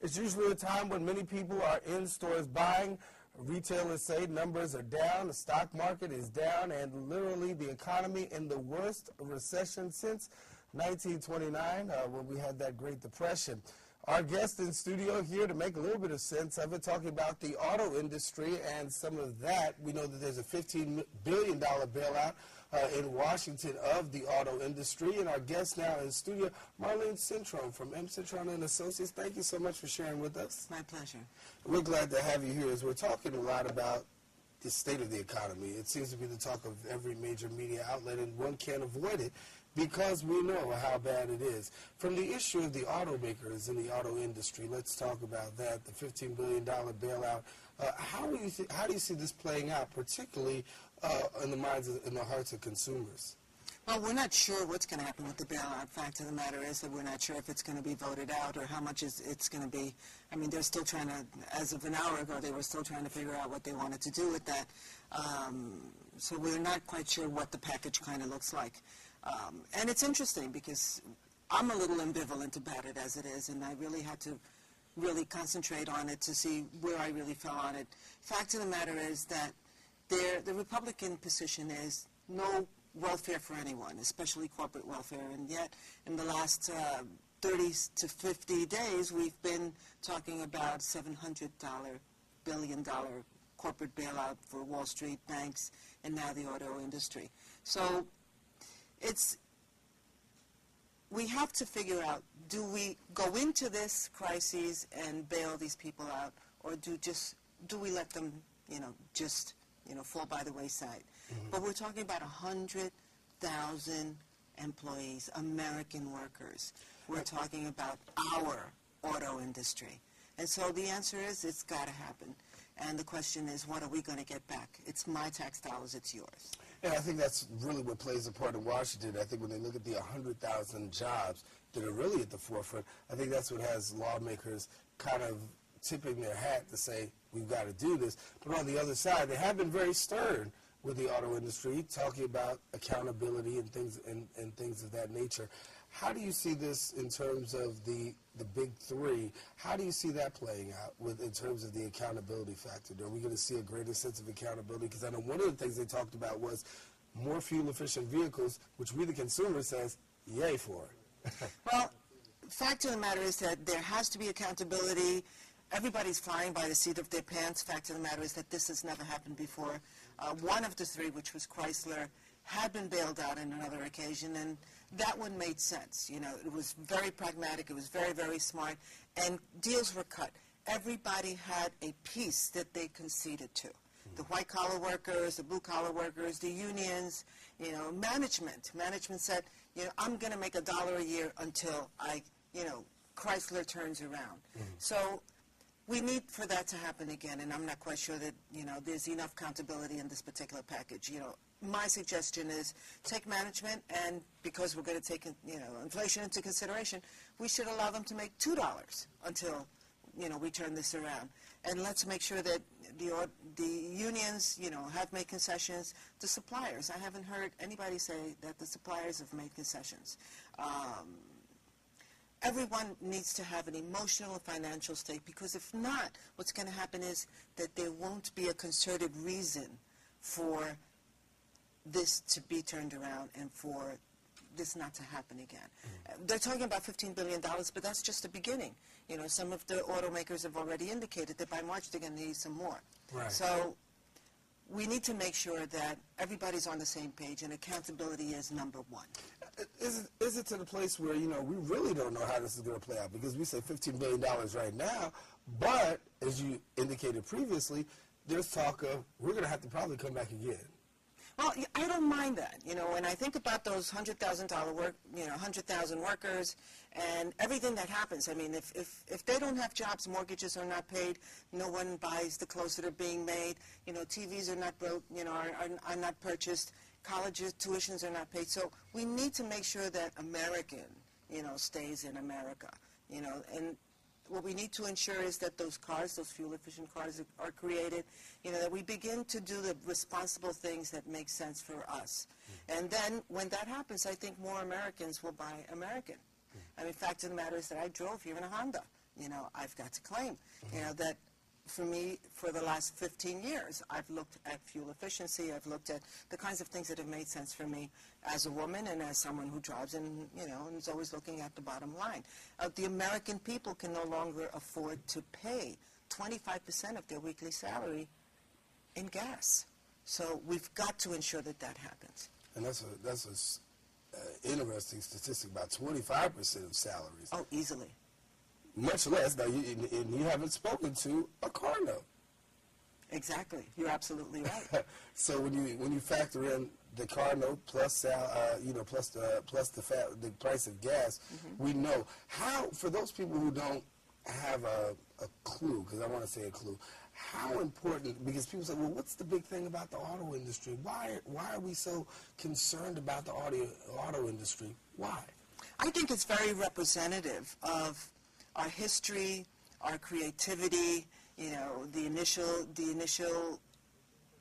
It's usually a time when many people are in stores buying. Retailers say numbers are down, the stock market is down, and literally the economy in the worst recession since 1929, when we had that Great Depression. Our guest in studio here to make a little bit of sense of it, talking about the auto industry and some of that. We know that there's a $15 billion bailout in Washington of the auto industry. And our guest now in studio, Marlene Cintron from Cintron and Associates. Thank you so much for sharing with us. My pleasure. We're glad to have you here as we're talking a lot about the state of the economy. It seems to be the talk of every major media outlet, and one can't avoid it because we know how bad it is. From the issue of the automakers in the auto industry, let's talk about that, the $15 billion bailout. How do you see this playing out, particularly in the minds and the hearts of consumers? Well, we're not sure what's going to happen with the bailout. Fact of the matter is that we're not sure if it's going to be voted out or how much it's going to be. I mean, they're still trying to, as of an hour ago, they were still trying to figure out what they wanted to do with that. So we're not quite sure what the package kind of looks like. And it's interesting because I'm a little ambivalent about it as it is, and I really had to really concentrate on it to see where I really fell on it. Fact of the matter is that the Republican position is no welfare for anyone, especially corporate welfare, and yet in the last 30 to 50 days we've been talking about $700 billion corporate bailout for Wall Street banks and now the auto industry. So we have to figure out, do we go into this crisis and bail these people out, or do we let them, just fall by the wayside? Mm-hmm. But we're talking about 100,000 employees, American workers. We're talking about our auto industry. And so the answer is it's got to happen. And the question is, what are we going to get back? It's my tax dollars, it's yours. And I think that's really what plays a part in Washington. I think when they look at the 100,000 jobs that are really at the forefront, I think that's what has lawmakers kind of tipping their hat to say, we've got to do this. But on the other side, they have been very stern with the auto industry, talking about accountability and things of that nature. How do you see this in terms of the big three? How do you see that playing out in terms of the accountability factor? Are we going to see a greater sense of accountability? Because I know one of the things they talked about was more fuel-efficient vehicles, which we, the consumer, says, yay for it. Well, fact of the matter is that there has to be accountability. Everybody's flying by the seat of their pants. Fact of the matter is that this has never happened before. One of the three, which was Chrysler, had been bailed out on another occasion, and that one made sense. It was very pragmatic, it was very, very smart, and deals were cut. Everybody had a piece that they conceded to. The white-collar workers, the blue-collar workers, the unions, management. Management said, I'm going to make $1 a year until Chrysler turns around. So we need for that to happen again, and I'm not quite sure that, there's enough accountability in this particular package. My suggestion is take management, and because we're going to take, inflation into consideration, we should allow them to make $2 until, we turn this around. And let's make sure that the unions, have made concessions. The suppliers, I haven't heard anybody say that the suppliers have made concessions. Everyone needs to have an emotional and financial stake, because if not, what's going to happen is that there won't be a concerted reason for this to be turned around and for this not to happen again. They're talking about $15 billion, but that's just the beginning. Some of the automakers have already indicated that by March they're going to need some more. Right. So we need to make sure that everybody's on the same page, and accountability is number one. Is it to the place where, we really don't know how this is going to play out? Because we say $15 billion right now, but as you indicated previously, there's talk of we're going to have to probably come back again. Well, I don't mind that. When I think about those $100,000 workers and everything that happens, I mean, if they don't have jobs, mortgages are not paid, no one buys the clothes that are being made, TVs are not built, are not purchased, colleges, tuitions are not paid. So we need to make sure that American, stays in America, and what we need to ensure is that those cars, those fuel-efficient cars are created, that we begin to do the responsible things that make sense for us. And then when that happens, I think more Americans will buy American. I mean, fact of the matter is that I drove here in a Honda, I've got to claim, that for me, for the last 15 years, I've looked at fuel efficiency. I've looked at the kinds of things that have made sense for me as a woman and as someone who drives and is always looking at the bottom line. The American people can no longer afford to pay 25% of their weekly salary in gas. So we've got to ensure that that happens. And that's a interesting statistic, about 25% of salaries. Oh, easily. Much less. Now, you haven't spoken to a car note. Exactly. You're absolutely right. So when you factor in the car note plus plus the price of gas, we know how, for those people who don't have a clue, because I want to say a clue, how important, because people say, well, what's the big thing about the auto industry? Why are we so concerned about the auto industry? Why? I think it's very representative of our history, our creativity, the initial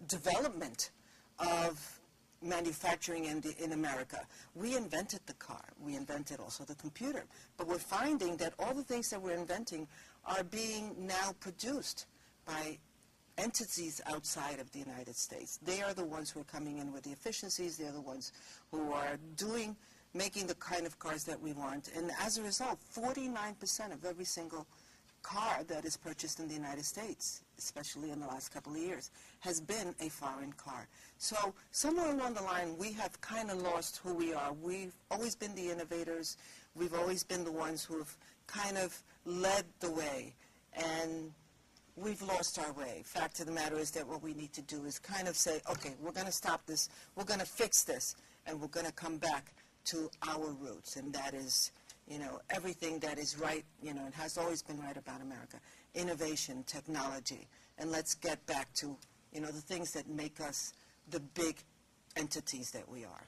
development of manufacturing in America. We invented the car. We invented also the computer. But we're finding that all the things that we're inventing are being now produced by entities outside of the United States. They are the ones who are coming in with the efficiencies. They're the ones who are making the kind of cars that we want. And as a result, 49% of every single car that is purchased in the United States, especially in the last couple of years, has been a foreign car. So somewhere along the line, we have kind of lost who we are. We've always been the innovators. We've always been the ones who have kind of led the way. And we've lost our way. Fact of the matter is that what we need to do is kind of say, okay, we're going to stop this, we're going to fix this, and we're going to come back to our roots, and that is, everything that is right, and has always been right about America. Innovation, technology, and let's get back to, the things that make us the big entities that we are.